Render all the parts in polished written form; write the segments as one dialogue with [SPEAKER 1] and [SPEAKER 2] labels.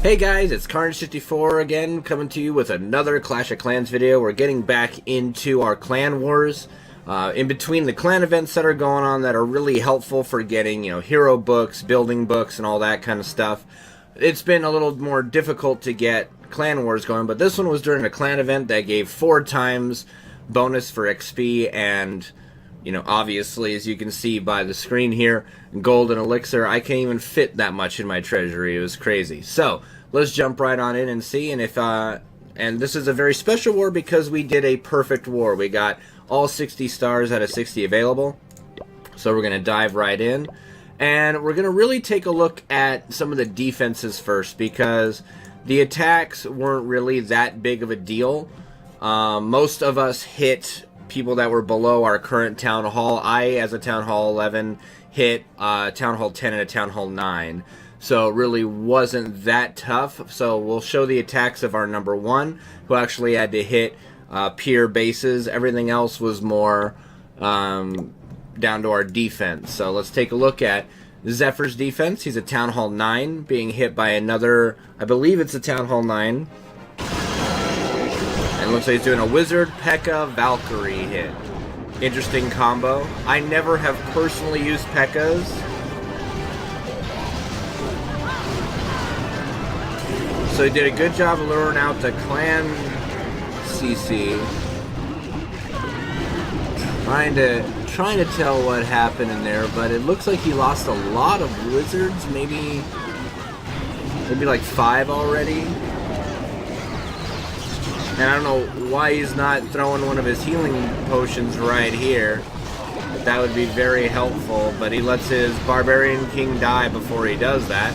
[SPEAKER 1] Hey guys, it's Carnage54 again, coming to you with another Clash of Clans video. We're getting back into our clan wars. In between the clan events that are going on that are really helpful for getting, hero books, building books, and all that kind of stuff. It's been a little more difficult to get clan wars going, but this one was during a clan event that gave 4 times bonus for XP and, obviously, as you can see by the screen here, gold and elixir. I can't even fit that much in my treasury. It was crazy. So let's jump right on in and see. And and this is a very special war because we did a perfect war. We got all 60 stars out of 60 available. So we're going to dive right in. And we're going to really take a look at some of the defenses first, because the attacks weren't really that big of a deal. Most of us hit people that were below our current Town Hall. I, as a Town Hall 11, hit Town Hall 10 and a Town Hall 9. So it really wasn't that tough. So we'll show the attacks of our number 1, who actually had to hit peer bases. Everything else was more down to our defense. So let's take a look at Zephyr's defense. He's a Town Hall 9, being hit by another, I believe it's a Town Hall 9. And looks like he's doing a Wizard, P.E.K.K.A, Valkyrie hit. Interesting combo. I never have personally used P.E.K.K.As. So he did a good job of luring out the clan CC. Trying to tell what happened in there, but it looks like he lost a lot of wizards, maybe like 5 already. And I don't know why he's not throwing one of his healing potions right here. That would be very helpful, but he lets his Barbarian King die before he does that.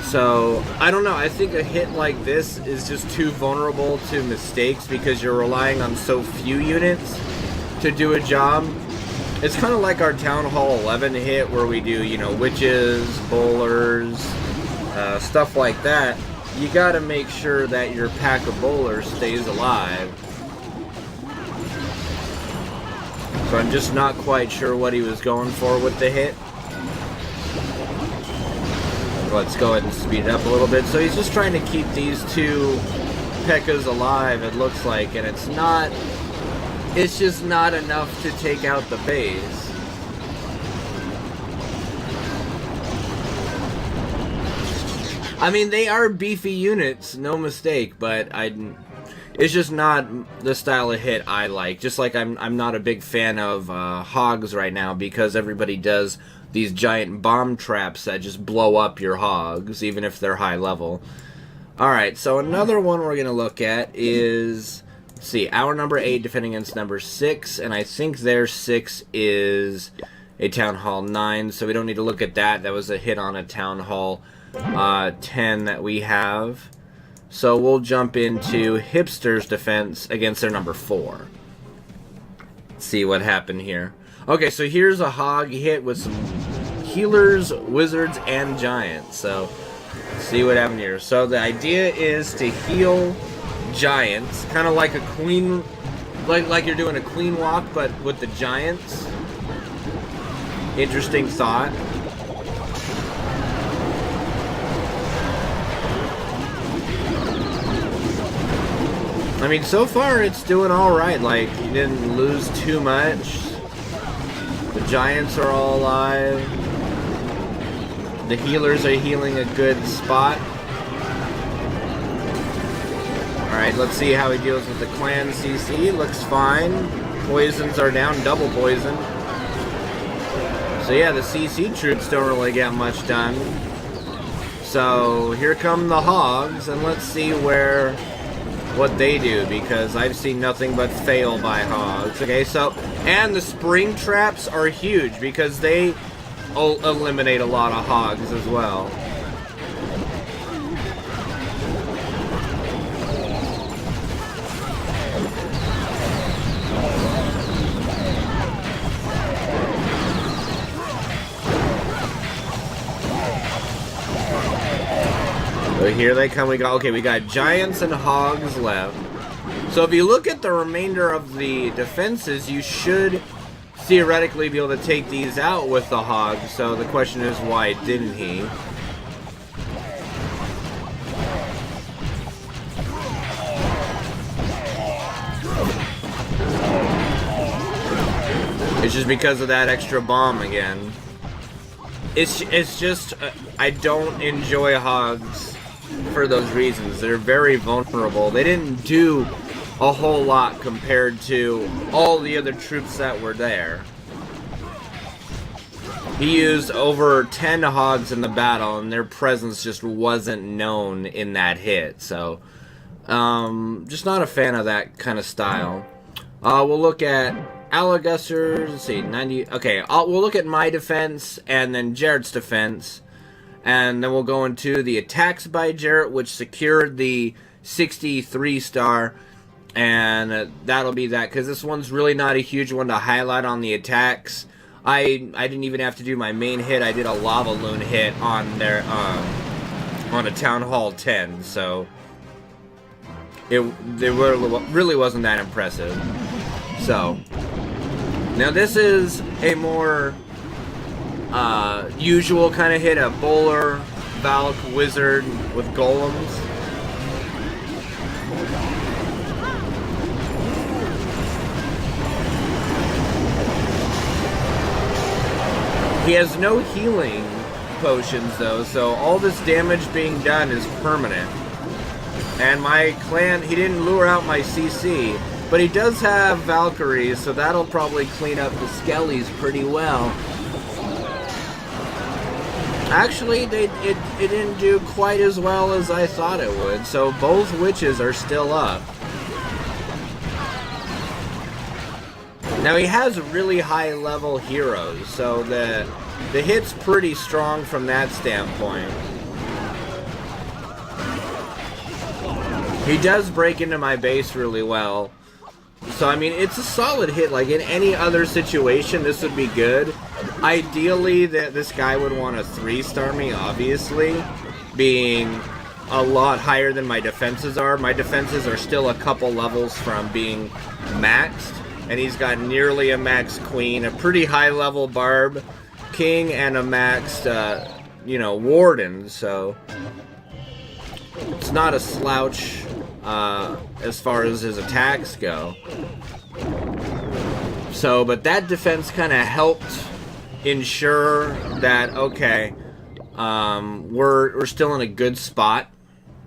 [SPEAKER 1] So, I don't know, I think a hit like this is just too vulnerable to mistakes because you're relying on so few units to do a job. It's kind of like our Town Hall 11 hit where we do, witches, bowlers, stuff like that. You gotta make sure that your pack of bowlers stays alive. So I'm just not quite sure what he was going for with the hit. Let's go ahead and speed it up a little bit. So he's just trying to keep these 2 P.E.K.K.As alive, it looks like, and it's just not enough to take out the base. I mean, they are beefy units, no mistake, but it's just not the style of hit I like. Just like I'm not a big fan of hogs right now because everybody does these giant bomb traps that just blow up your hogs, even if they're high level. Alright, so another one we're going to look at is, let's see, our number 8 defending against number 6, and I think their 6 is a Town Hall 9, so we don't need to look at that. That was a hit on a Town Hall 10 that we have. So we'll jump into Hipster's defense against their number 4. Let's see what happened here. Okay, so here's a hog hit with some healers, wizards, and giants. So let's see what happened here. So the idea is to heal giants, kind of like a queen, like you're doing a queen walk, but with the giants. Interesting thought. I mean, so far it's doing alright. Like, you didn't lose too much. The giants are all alive. The healers are healing a good spot. Alright, let's see how he deals with the clan CC. Looks fine. Poisons are down, double poison. So yeah, the CC troops don't really get much done. So here come the hogs, and let's see what they do, because I've seen nothing but fail by hogs. Okay, so, and the spring traps are huge because they eliminate a lot of hogs as well. So here they come. We got giants and hogs left. So if you look at the remainder of the defenses, you should theoretically be able to take these out with the hog. So the question is, why didn't he? It's just because of that extra bomb again. It's just, I don't enjoy hogs for those reasons. They're very vulnerable. They didn't do a whole lot compared to all the other troops that were there. He used over 10 hogs in the battle, and their presence just wasn't known in that hit. So, just not a fan of that kind of style. We'll look at Alagusser's, let's see, 90, okay, we'll look at my defense, and then Jarrett's defense, and then we'll go into the attacks by Jarrett, which secured the 63 star, and that'll be that, because this one's really not a huge one to highlight on the attacks. I didn't even have to do my main hit. I did a lava loon hit on their on a Town Hall 10, so it really wasn't that impressive. So now this is a more usual kind of hit, a bowler, Valk, wizard with golems. He has no healing potions though, so all this damage being done is permanent. And my clan, he didn't lure out my CC, but he does have Valkyries, so that'll probably clean up the Skellies pretty well. Actually, it didn't do quite as well as I thought it would, so both witches are still up. Now he has really high level heroes, so the hit's pretty strong from that standpoint. He does break into my base really well. So I mean, it's a solid hit. Like in any other situation, this would be good. Ideally, this guy would want to 3-star me, obviously, being a lot higher than my defenses are. My defenses are still a couple levels from being maxed. And he's got nearly a max queen, a pretty high level barb king, and a maxed, warden. So it's not a slouch as far as his attacks go. So, but that defense kind of helped ensure that, okay, we're still in a good spot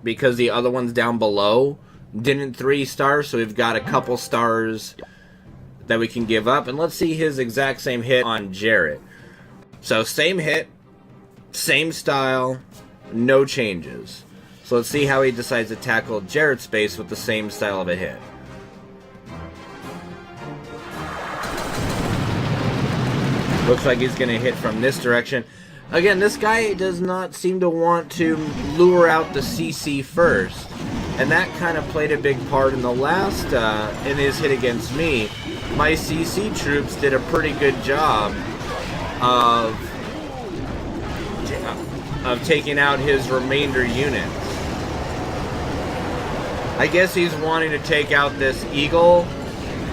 [SPEAKER 1] because the other ones down below didn't 3-star, so we've got a couple stars that we can give up. And let's see his exact same hit on Jarrett. So same hit, same style, no changes. So let's see how he decides to tackle Jarrett's base with the same style of a hit. Looks like he's going to hit from this direction. Again, this guy does not seem to want to lure out the CC first. And that kind of played a big part in the last, in his hit against me. My CC troops did a pretty good job of taking out his remainder units. I guess he's wanting to take out this eagle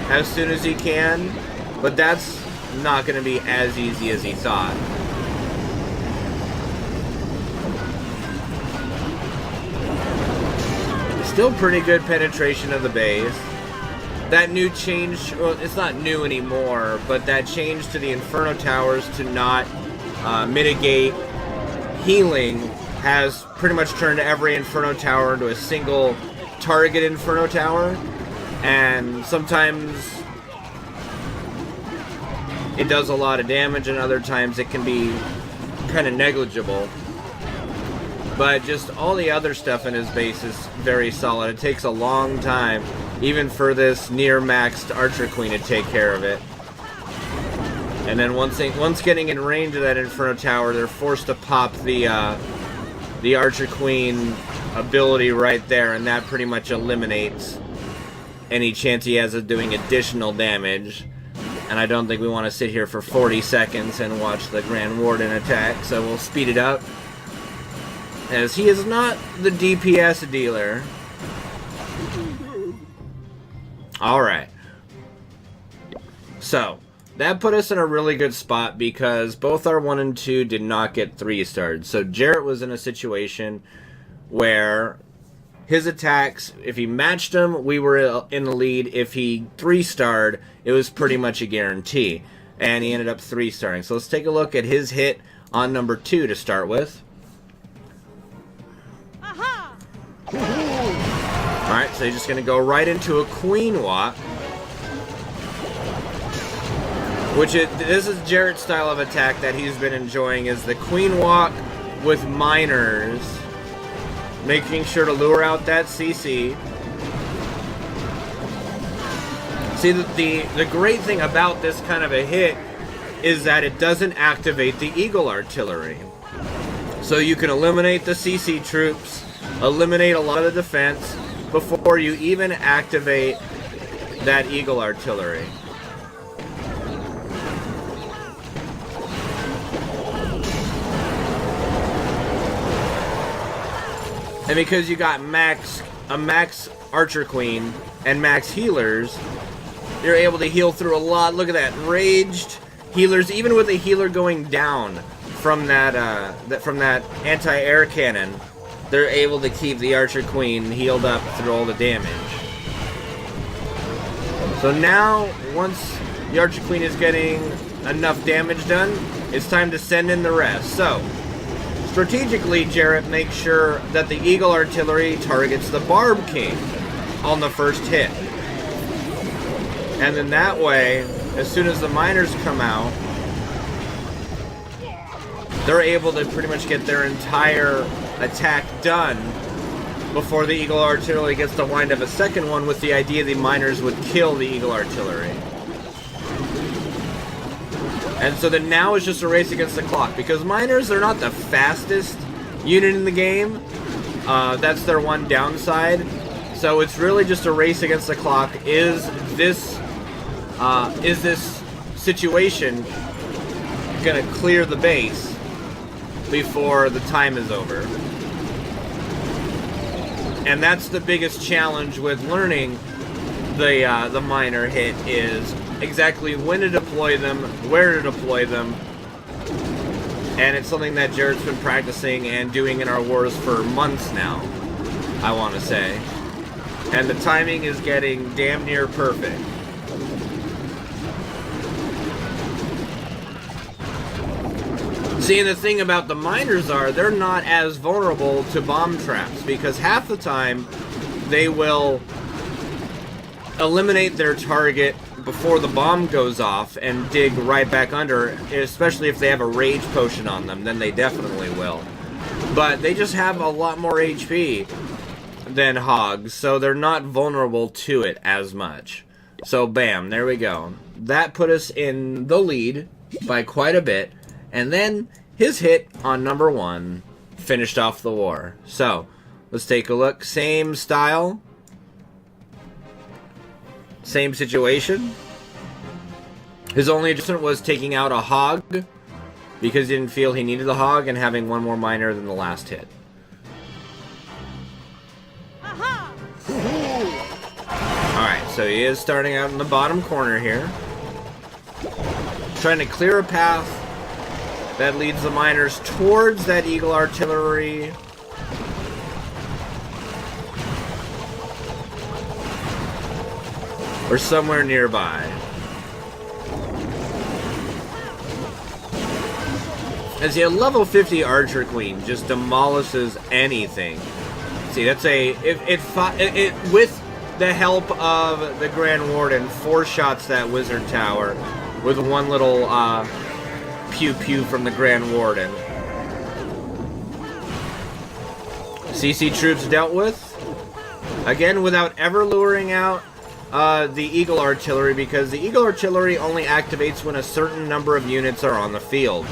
[SPEAKER 1] as soon as he can, but that's not going to be as easy as he thought. Still pretty good penetration of the base. That new change, well, it's not new anymore, but that change to the Inferno Towers to not mitigate healing has pretty much turned every Inferno Tower into a single target Inferno Tower, and sometimes it does a lot of damage and other times it can be kind of negligible. But just all the other stuff in his base is very solid. It takes a long time, even for this near-maxed Archer Queen, to take care of it. And then once getting in range of that Inferno Tower, they're forced to pop the Archer Queen ability right there, and that pretty much eliminates any chance he has of doing additional damage. And I don't think we want to sit here for 40 seconds and watch the Grand Warden attack, so we'll speed it up, as he is not the DPS dealer. Alright. So, that put us in a really good spot because both our 1 and 2 did not get 3-starred. So Jarrett was in a situation where his attacks, if he matched them, we were in the lead. If he 3-starred, it was pretty much a guarantee. and he ended up 3-starring. So let's take a look at his hit on number 2 to start with. Alright, so he's just going to go right into a queen walk. This is Jarrett's style of attack that he's been enjoying, is the queen walk with miners, making sure to lure out that CC. See, the great thing about this kind of a hit is that it doesn't activate the Eagle Artillery. So you can eliminate the CC troops, eliminate a lot of the defense, before you even activate that Eagle Artillery. And because you got a max Archer Queen and max healers, you're able to heal through a lot. Look at that, raged healers, even with a healer going down from that anti-air cannon, they're able to keep the Archer Queen healed up through all the damage. So now, once the Archer Queen is getting enough damage done, it's time to send in the rest. So, strategically, Jarrett makes sure that the Eagle Artillery targets the Barb King on the first hit. And then that way, as soon as the miners come out, they're able to pretty much get their entire attack done before the Eagle Artillery gets to wind up a second one, with the idea the miners would kill the Eagle Artillery. And so then now it's just a race against the clock, because miners are not the fastest unit in the game. That's their one downside. So it's really just a race against the clock. Is this situation gonna clear the base before the time is over? And that's the biggest challenge with learning the miner hit, is exactly when to deploy them, where to deploy them. And it's something that Jarrett's been practicing and doing in our wars for months now, I want to say. And the timing is getting damn near perfect. See, and the thing about the miners are, they're not as vulnerable to bomb traps, because half the time they will eliminate their target before the bomb goes off and dig right back under, especially if they have a rage potion on them, then they definitely will. But they just have a lot more HP than hogs, so they're not vulnerable to it as much. So bam, there we go. That put us in the lead by quite a bit, and then his hit on number 1 finished off the war. So let's take a look. Same style, same situation. His only adjustment was taking out a hog, because he didn't feel he needed the hog, and having one more miner than the last hit. Alright, so he is starting out in the bottom corner here, trying to clear a path that leads the miners towards that Eagle Artillery. Or somewhere nearby. As the level 50 Archer Queen just demolishes anything. See, that's with the help of the Grand Warden, 4 shots that Wizard Tower with one little pew-pew from the Grand Warden. CC troops dealt with. Again, without ever luring out the Eagle Artillery, because the Eagle Artillery only activates when a certain number of units are on the field.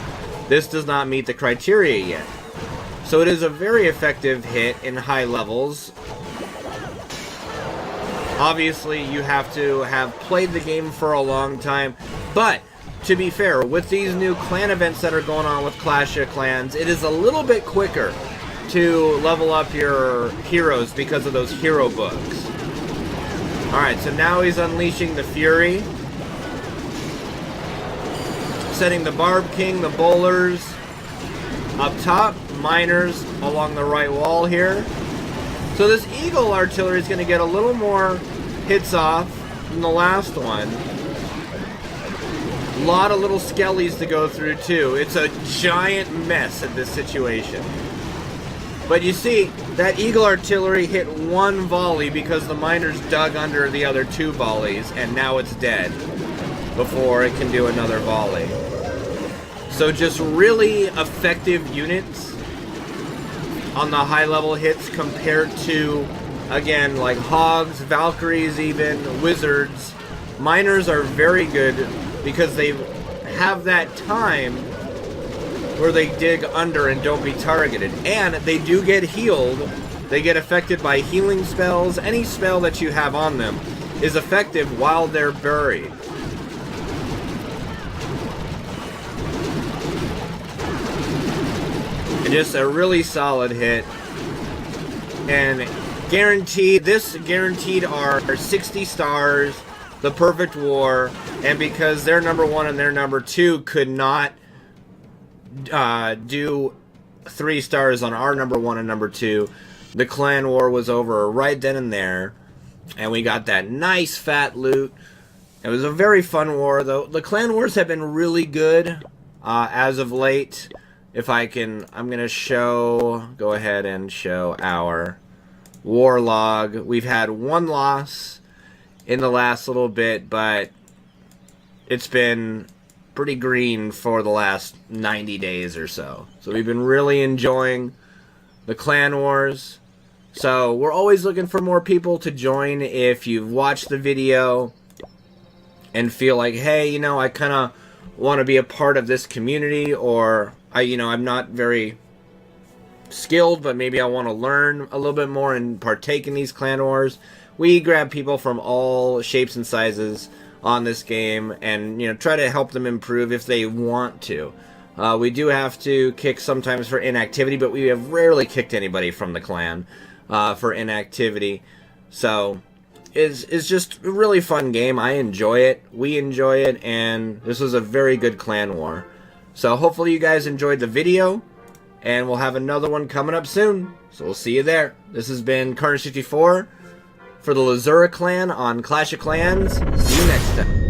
[SPEAKER 1] This does not meet the criteria yet. So it is a very effective hit in high levels. Obviously, you have to have played the game for a long time, but to be fair, with these new clan events that are going on with Clash of Clans, it is a little bit quicker to level up your heroes because of those hero books. Alright, so now he's unleashing the Fury. Setting the Barb King, the bowlers up top, miners along the right wall here. So this Eagle Artillery is going to get a little more hits off than the last one. A lot of little skellies to go through too. It's a giant mess at this situation. But you see, that Eagle artillery hit one volley because the miners dug under the other 2 volleys, and now it's dead before it can do another volley. So just really effective units on the high level hits compared to, again, like Hogs, Valkyries even, Wizards. Miners are very good because they have that time where they dig under and don't be targeted. And they do get healed. They get affected by healing spells. Any spell that you have on them is effective while they're buried. And just a really solid hit. And guaranteed, this guaranteed are 60 stars, the perfect war, and because their number 1 and their number 2 could not do 3 stars on our number 1 and number 2, the clan war was over right then and there, and we got that nice fat loot. It was a very fun war, though. The clan wars have been really good as of late. If I can, I'm gonna go ahead and show our war log. We've had 1 loss in the last little bit, but it's been pretty green for the last 90 days or so. So we've been really enjoying the clan wars. So we're always looking for more people to join. If you've watched the video and feel like, hey, you know, I kind of want to be a part of this community, or I'm not very skilled, but maybe I want to learn a little bit more and partake in these clan wars. We grab people from all shapes and sizes on this game and, try to help them improve if they want to. We do have to kick sometimes for inactivity, but we have rarely kicked anybody from the clan for inactivity. So it's just a really fun game. I enjoy it. We enjoy it, and this was a very good clan war. So hopefully you guys enjoyed the video, and we'll have another one coming up soon. So we'll see you there. This has been Carnage 64 for the Lzuruha clan on Clash of Clans. See you next time.